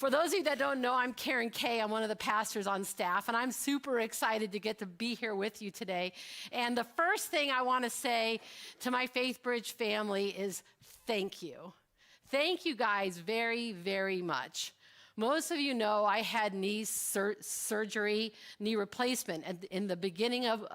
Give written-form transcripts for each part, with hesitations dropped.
For those of you that don't know, I'm Karen Kay. I'm one of the pastors on staff, and I'm super excited to get to be here with you today. And the first thing I want to say to my Faithbridge family is thank you. Thank you guys very, very much. Most of you know I had knee surgery, knee replacement in the beginning of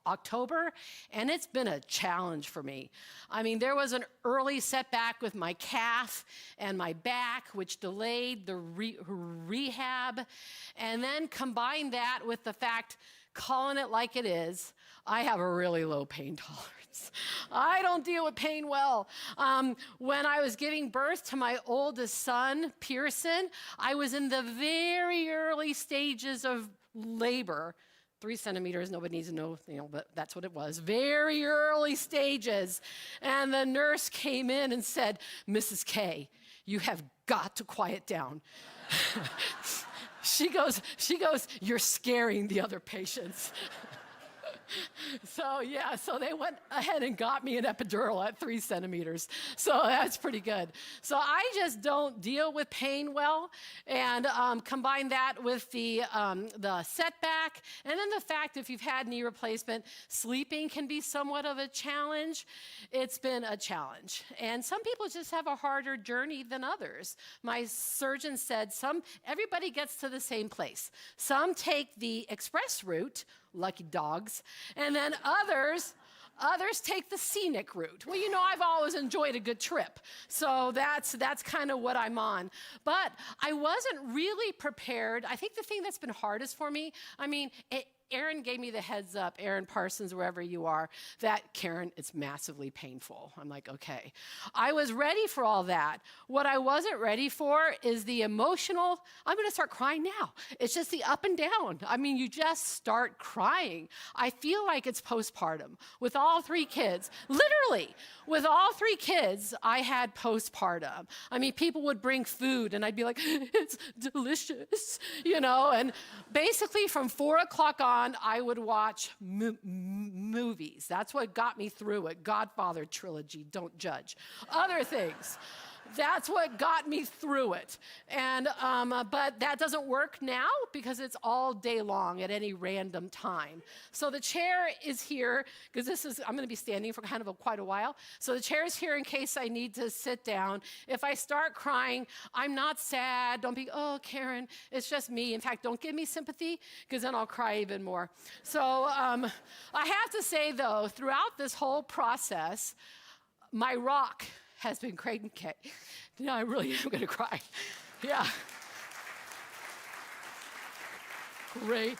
October, and it's been a challenge for me. I mean, there was an early setback with my calf and my back, which delayed the rehab, and then combine that with the fact, calling it like it is, I have a really low pain tolerance. I don't deal with pain well. When I was giving birth to my oldest son, Pearson, I was in the very early stages of labor. 3 centimeters, nobody needs to know, but that's what it was. Very early stages. And the nurse came in and said, Mrs. K, you have got to quiet down. She goes, you're scaring the other patients. So they went ahead and got me an epidural at 3 centimeters. So that's pretty good. So I just don't deal with pain well, and combine that with the setback, and then the fact if you've had knee replacement, sleeping can be somewhat of a challenge. It's been a challenge, and some people just have a harder journey than others. My surgeon said everybody gets to the same place. Some take the express route, lucky dogs, and then others take the scenic route. Well, I've always enjoyed a good trip, so that's kind of what I'm on. But I wasn't really prepared. I think the thing that's been hardest for me, Aaron gave me the heads up, Aaron Parsons, wherever you are, that, Karen, it's massively painful. I'm like, okay. I was ready for all that. What I wasn't ready for is the emotional, I'm going to start crying now. It's just the up and down. You just start crying. I feel like it's postpartum. With all 3 kids, literally, with all 3 kids, I had postpartum. People would bring food, and I'd be like, it's delicious, and basically from 4 o'clock on, I would watch movies. That's what got me through it. Godfather trilogy, don't judge. Other things. That's what got me through it. And but that doesn't work now because it's all day long at any random time. So the chair is here because I'm going to be standing for kind of quite a while. So the chair is here in case I need to sit down. If I start crying, I'm not sad. Don't be, oh, Karen, it's just me. In fact, don't give me sympathy because then I'll cry even more. So I have to say, though, throughout this whole process, my rock has been Creighton K. Now I really am going to cry. Yeah. Great.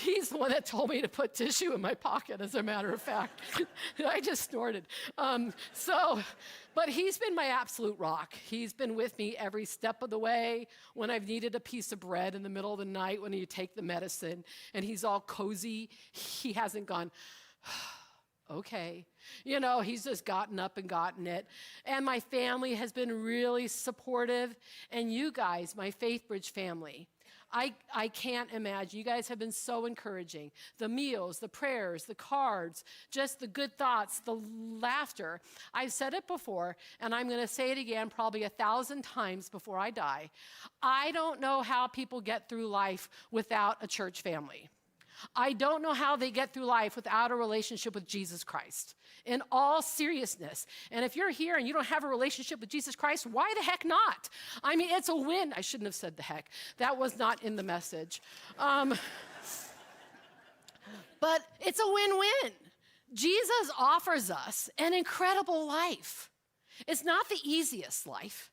He's the one that told me to put tissue in my pocket, as a matter of fact. I just snorted. But he's been my absolute rock. He's been with me every step of the way when I've needed a piece of bread in the middle of the night when you take the medicine, and he's all cozy. He hasn't gone, okay. He's just gotten up and gotten it. And my family has been really supportive. And you guys, my Faithbridge family, I can't imagine. You guys have been so encouraging. The meals, the prayers, the cards, just the good thoughts, the laughter. I've said it before, and I'm going to say it again probably 1,000 times before I die. I don't know how people get through life without a church family. I don't know how they get through life without a relationship with Jesus Christ, in all seriousness. And if you're here and you don't have a relationship with Jesus Christ, why the heck not? It's a win. I shouldn't have said the heck. That was not in the message. But it's a win-win. Jesus offers us an incredible life. It's not the easiest life.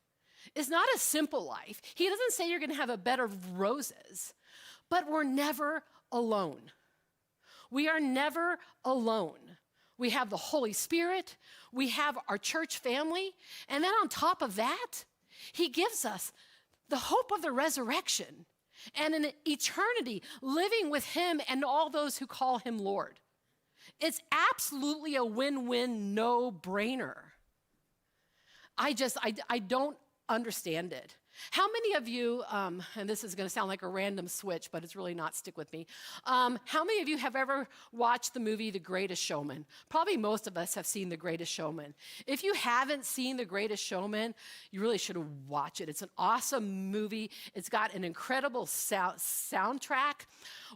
It's not a simple life. He doesn't say you're going to have a bed of roses, but we're never alone. We are never alone. We have the Holy Spirit. We have our church family. And then on top of that, he gives us the hope of the resurrection and an eternity living with him and all those who call him Lord. It's absolutely a win-win, no-brainer. I don't understand it. How many of you, and this is going to sound like a random switch, but it's really not, stick with me. How many of you have ever watched the movie The Greatest Showman? Probably most of us have seen The Greatest Showman. If you haven't seen The Greatest Showman, you really should watch it. It's an awesome movie. It's got an incredible soundtrack.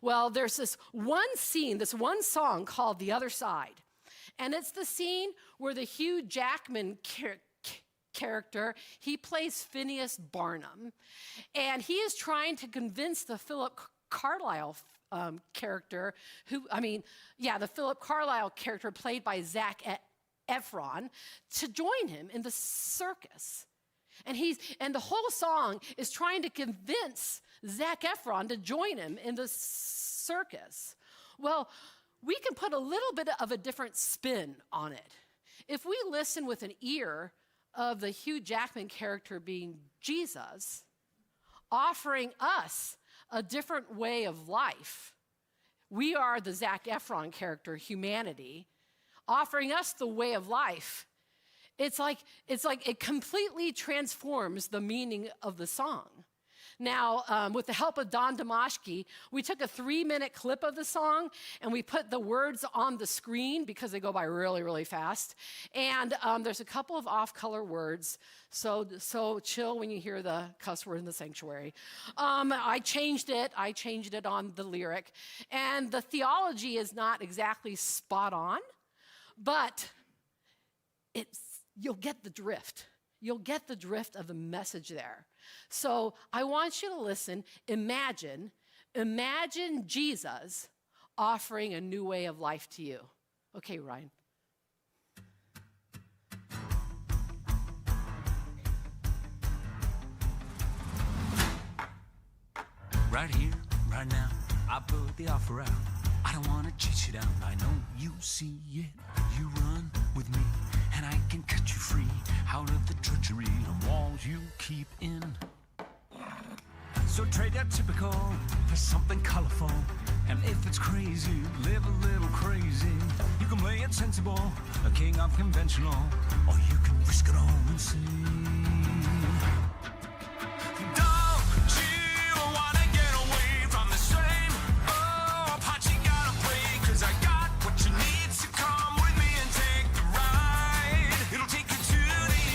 Well, there's this one scene, this one song called The Other Side. And it's the scene where the Hugh Jackman character, he plays Phineas Barnum, and he is trying to convince the Philip Carlyle character, the Philip Carlyle character played by Zac Efron, to join him in the circus. And the whole song is trying to convince Zac Efron to join him in the circus. Well, we can put a little bit of a different spin on it. If we listen with an ear of the Hugh Jackman character being Jesus, offering us a different way of life. We are the Zac Efron character, humanity, offering us the way of life. It's like it completely transforms the meaning of the song. Now, with the help of Don Damashki, we took a 3-minute clip of the song and we put the words on the screen because they go by really, really fast. And there's a couple of off-color words, so chill when you hear the cuss word in the sanctuary. I changed it on the lyric. And the theology is not exactly spot on, but you'll get the drift. You'll get the drift of the message there. So I want you to listen. Imagine Jesus offering a new way of life to you. Okay, Ryan. Right here, right now, I put the offer out. I don't want to chase you down. I know you see it. You run with me, and I can cut you free out of the treachery and walls you keep in. So trade that typical for something colorful. And if it's crazy, live a little crazy. You can play it sensible, a king of conventional, or you can risk it all and see. Don't you wanna get away from the same old pot you gotta play? 'Cause I got what you need, so come with me and take the ride. It'll take you to the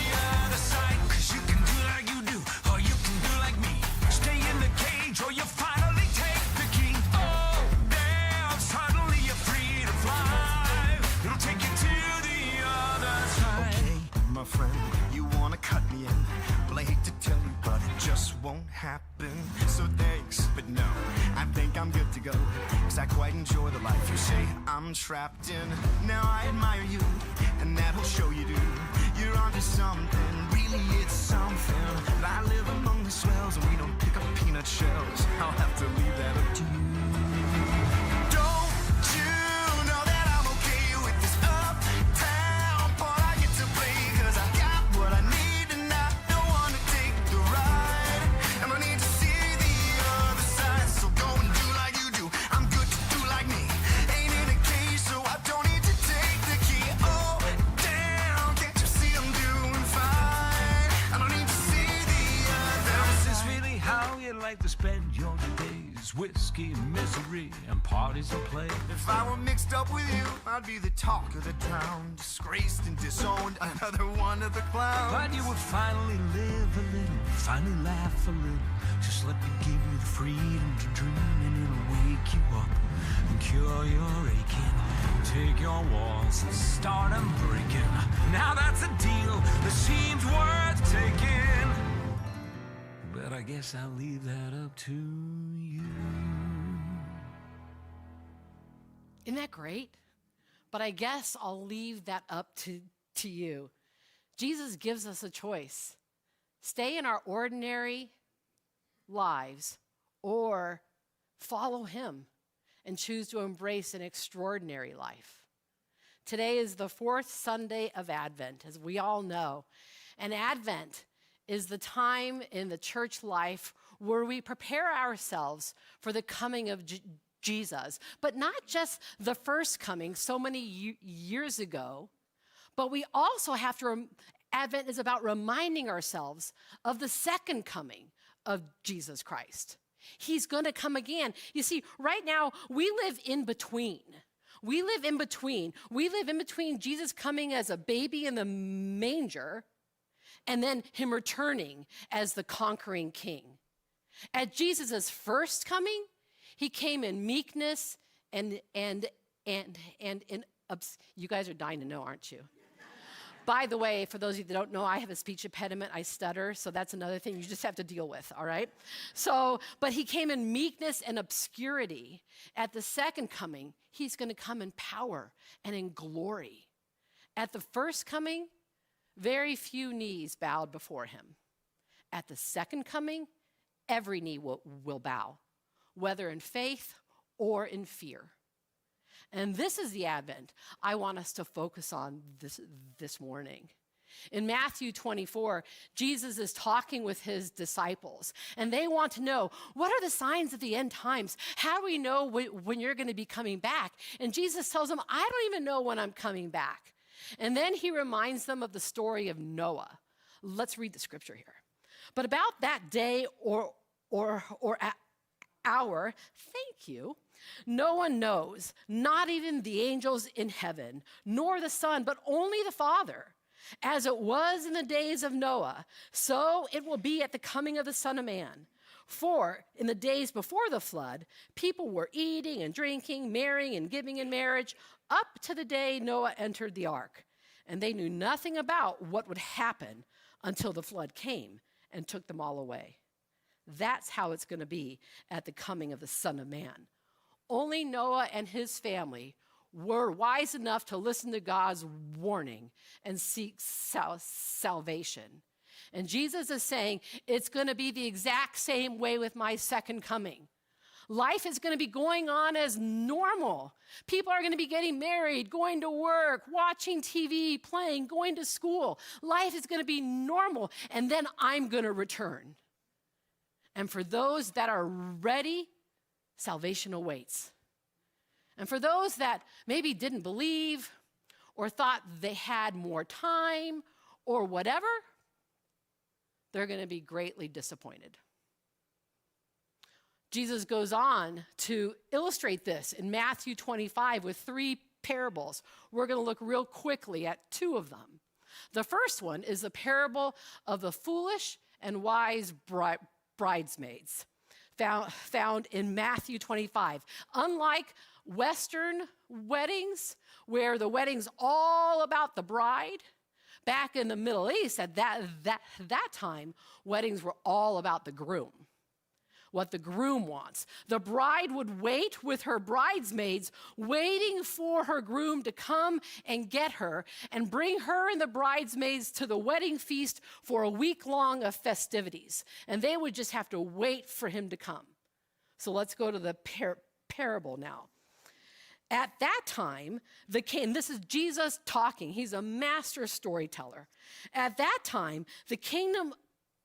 other side. 'Cause you can do like you do, or you can do like me. Stay in the cage, or you finally take the key. Oh, damn, suddenly you're free to fly. It'll take you to the other side. Okay, my friend, you wanna cut me in. Well, I hate to tell you, but it just won't happen. So thanks, but no, I think I'm good to go. 'Cause I quite enjoy the life you say I'm trapped in. Now I admire you, and that'll show you do. You're onto something, really it's something. But I live among the swells, and we don't pick up peanut shells. I'll have to leave that up to you. Don't you know that I'm okay with this uptown part I get to play? 'Cause I got what I need, and I don't wanna take the ride. And I need to see the other side, so go and do like you do. I'm good to do like me. Ain't in a cage, so I don't need to take the key. Oh, damn, can't you see I'm doing fine? I don't need to see the other Now, is this side. really how you like to spend your days? Whiskey, misery, and parties and play. If I were mixed up with you, I'd be the talk of the town. Disgraced and disowned, another one of the clowns. But you would finally live a little, finally laugh a little. Just let me give you the freedom to dream, and it'll wake you up and cure your aching. Take your walls and start them breaking. Now that's a deal that seems worth taking. But I guess I'll leave that up to you. Isn't that great? But I guess I'll leave that up to you. Jesus gives us a choice. Stay in our ordinary lives or follow him and choose to embrace an extraordinary life. Today is the 4th Sunday of Advent, as we all know. And Advent is the time in the church life where we prepare ourselves for the coming of Jesus, but not just the first coming so many years ago, but we also have to Advent is about reminding ourselves of the second coming of Jesus Christ. He's going to come again. You see, right now, we live in between. We live in between. We live in between Jesus coming as a baby in the manger and then him returning as the conquering king. At Jesus' first coming, he came in meekness and you guys are dying to know, aren't you? By the way, for those of you that don't know, I have a speech impediment. I stutter, so that's another thing you just have to deal with, all right? But he came in meekness and obscurity. At the second coming, he's going to come in power and in glory. At the first coming, very few knees bowed before him. At the second coming, every knee will bow, whether in faith or in fear. And this is the Advent I want us to focus on this morning. In Matthew 24, Jesus is talking with his disciples, and they want to know, what are the signs of the end times? How do we know when you're going to be coming back? And Jesus tells them, I don't even know when I'm coming back. And then he reminds them of the story of Noah. Let's read the scripture here. But about that day or hour, thank you, no one knows, not even the angels in heaven, nor the Son, but only the Father. As it was in the days of Noah, so it will be at the coming of the Son of Man. For in the days before the flood, people were eating and drinking, marrying and giving in marriage, up to the day Noah entered the ark. And they knew nothing about what would happen until the flood came and took them all away. That's how it's going to be at the coming of the Son of Man. Only Noah and his family were wise enough to listen to God's warning and seek salvation. And Jesus is saying, it's going to be the exact same way with my second coming. Life is going to be going on as normal. People are going to be getting married, going to work, watching TV, playing, going to school. Life is going to be normal, and then I'm going to return. And for those that are ready, salvation awaits. And for those that maybe didn't believe or thought they had more time or whatever, they're going to be greatly disappointed. Jesus goes on to illustrate this in Matthew 25 with 3 parables. We're going to look real quickly at 2 of them. The first one is the parable of the foolish and wise bridesmaids, found in Matthew 25. Unlike Western weddings, where the wedding's all about the bride, back in the Middle East at that time, weddings were all about the groom, what the groom wants. The bride would wait with her bridesmaids, waiting for her groom to come and get her and bring her and the bridesmaids to the wedding feast for a week long of festivities. And they would just have to wait for him to come. So let's go to the parable now. At that time, the king, this is Jesus talking, he's a master storyteller. At that time, the kingdom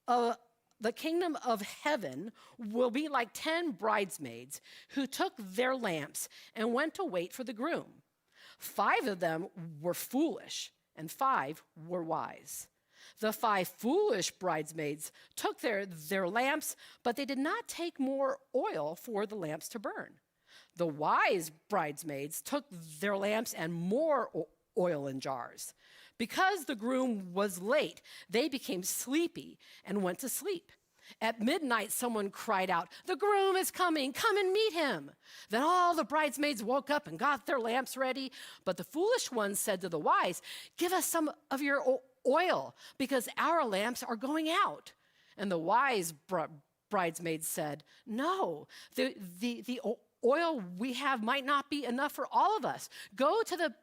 of heaven will be like 10 bridesmaids who took their lamps and went to wait for the groom. 5 of them were foolish and 5 were wise. The 5 foolish bridesmaids took their lamps, but they did not take more oil for the lamps to burn. The wise bridesmaids took their lamps and more oil in jars. Because the groom was late, they became sleepy and went to sleep. At midnight, someone cried out, "The groom is coming, come and meet him." Then all the bridesmaids woke up and got their lamps ready. But the foolish ones said to the wise, "Give us some of your oil, because our lamps are going out." And the wise bridesmaids said, "No, the oil we have might not be enough for all of us. Go to the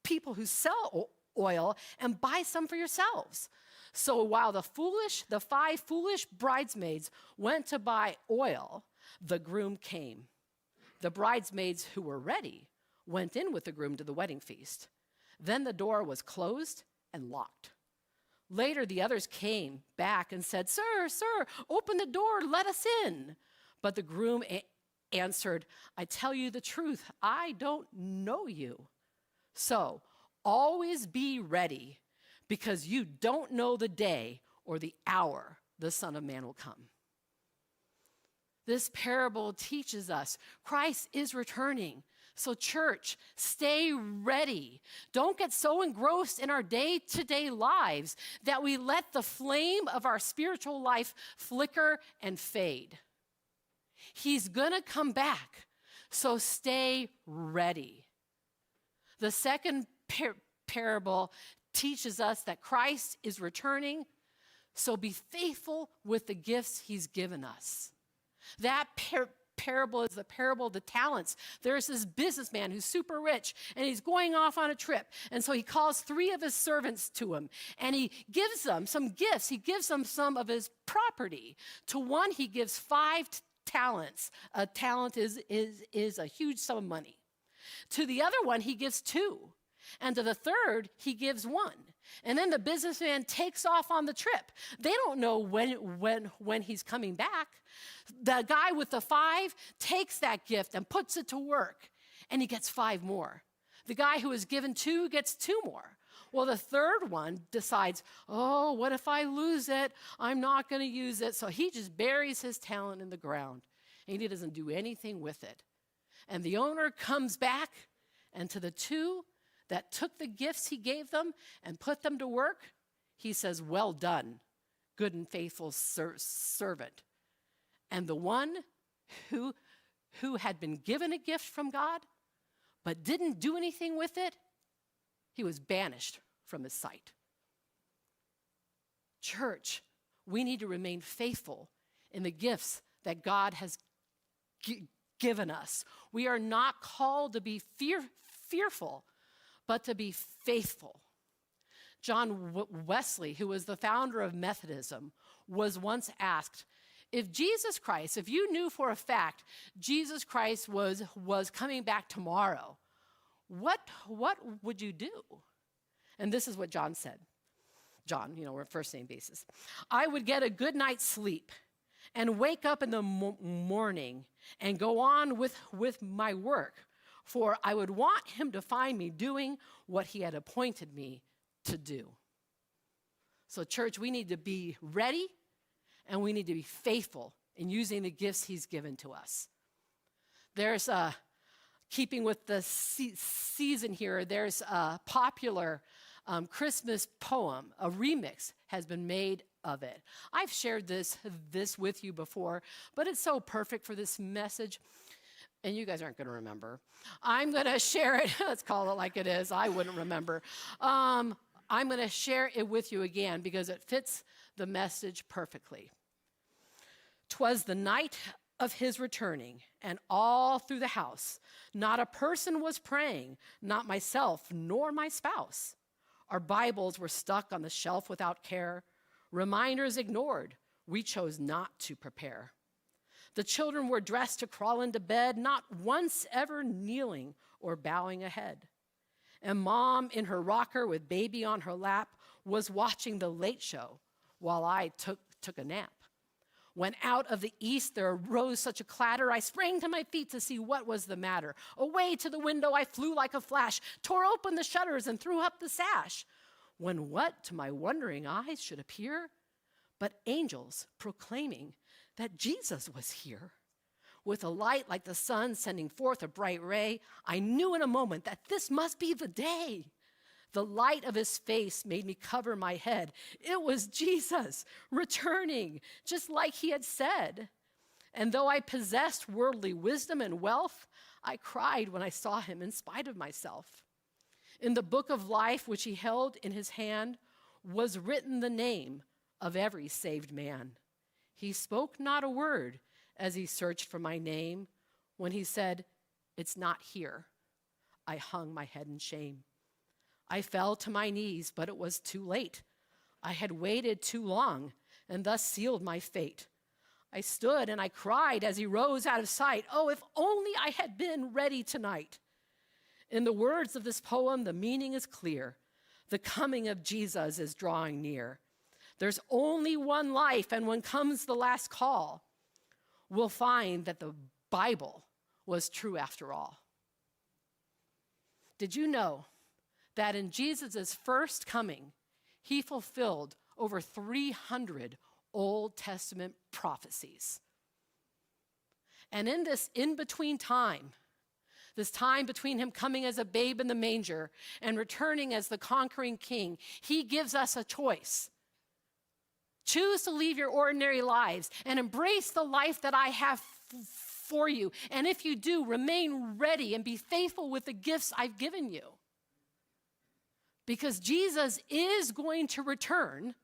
people who sell oil and buy some for yourselves." So while the 5 foolish bridesmaids went to buy oil, the groom came. The bridesmaids who were ready went in with the groom to the wedding feast. Then the door was closed and locked. Later, the others came back and said, "Sir, open the door, let us in." But the groom answered, "I tell you the truth, I don't know you." So always be ready, because you don't know the day or the hour the Son of Man will come. This parable teaches us Christ is returning. So church, stay ready. Don't get so engrossed in our day-to-day lives that we let the flame of our spiritual life flicker and fade. He's going to come back, so stay ready. The second parable teaches us that Christ is returning, so be faithful with the gifts he's given us. That parable is the parable of the talents. There's this businessman who's super rich, and he's going off on a trip. And so he calls 3 of his servants to him, and he gives them some gifts. He gives them some of his property. To one, he gives 5 talents. A talent is a huge sum of money. To the other one, he gives 2. And to the third, he gives 1. And then the businessman takes off on the trip. They don't know when he's coming back. The guy with the 5 takes that gift and puts it to work, and he gets 5 more. The guy who was given 2 gets 2 more. Well, the third one decides, oh, what if I lose it? I'm not going to use it. So he just buries his talent in the ground, and he doesn't do anything with it. And the owner comes back, and to the 2 that took the gifts he gave them and put them to work, he says, well done, good and faithful servant. And the one who had been given a gift from God but didn't do anything with it, he was banished from his sight. Church, we need to remain faithful in the gifts that God has given us. We are not called to be fearful, but to be faithful. John Wesley, who was the founder of Methodism, was once asked, if you knew for a fact Jesus Christ was coming back tomorrow, what would you do? And this is what John said. John, we're first name basis. I would get a good night's sleep and wake up in the morning and go on with my work, for I would want him to find me doing what he had appointed me to do. So church, we need to be ready, and we need to be faithful in using the gifts he's given to us. There's keeping with the season here, there's a popular Christmas poem, a remix has been made of it. I've shared this with you before, but it's so perfect for this message, and you guys aren't going to remember. I'm going to share it. Let's call it like it is. I wouldn't remember. I'm going to share it with you again because it fits the message perfectly. 'Twas the night of his returning, and all through the house, not a person was praying, not myself nor my spouse. Our Bibles were stuck on the shelf without care, reminders ignored, we chose not to prepare. The children were dressed to crawl into bed, not once ever kneeling or bowing a head. And Mom, in her rocker with baby on her lap, was watching the Late Show while I took a nap. When out of the east there arose such a clatter, I sprang to my feet to see what was the matter. Away to the window I flew like a flash, tore open the shutters and threw up the sash. When what to my wondering eyes should appear but angels proclaiming that Jesus was here. With a light like the sun sending forth a bright ray, I knew in a moment that this must be the day. The light of his face made me cover my head. It was Jesus returning, just like he had said. And though I possessed worldly wisdom and wealth, I cried when I saw him in spite of myself. In the book of life which he held in his hand was written the name of every saved man. He spoke not a word as he searched for my name. When he said, "It's not here," I hung my head in shame. I fell to my knees, but it was too late. I had waited too long and thus sealed my fate. I stood and I cried as he rose out of sight. Oh, if only I had been ready tonight. In the words of this poem, the meaning is clear. The coming of Jesus is drawing near. There's only one life, and when comes the last call, we'll find that the Bible was true after all. Did you know that in Jesus' first coming, he fulfilled over 300 Old Testament prophecies. And in this in-between time, this time between him coming as a babe in the manger and returning as the conquering king, he gives us a choice. Choose to leave your ordinary lives and embrace the life that I have for you. And if you do, remain ready and be faithful with the gifts I've given you. Because Jesus is going to return,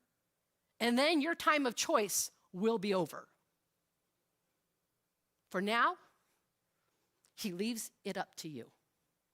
and then your time of choice will be over. For now, he leaves it up to you.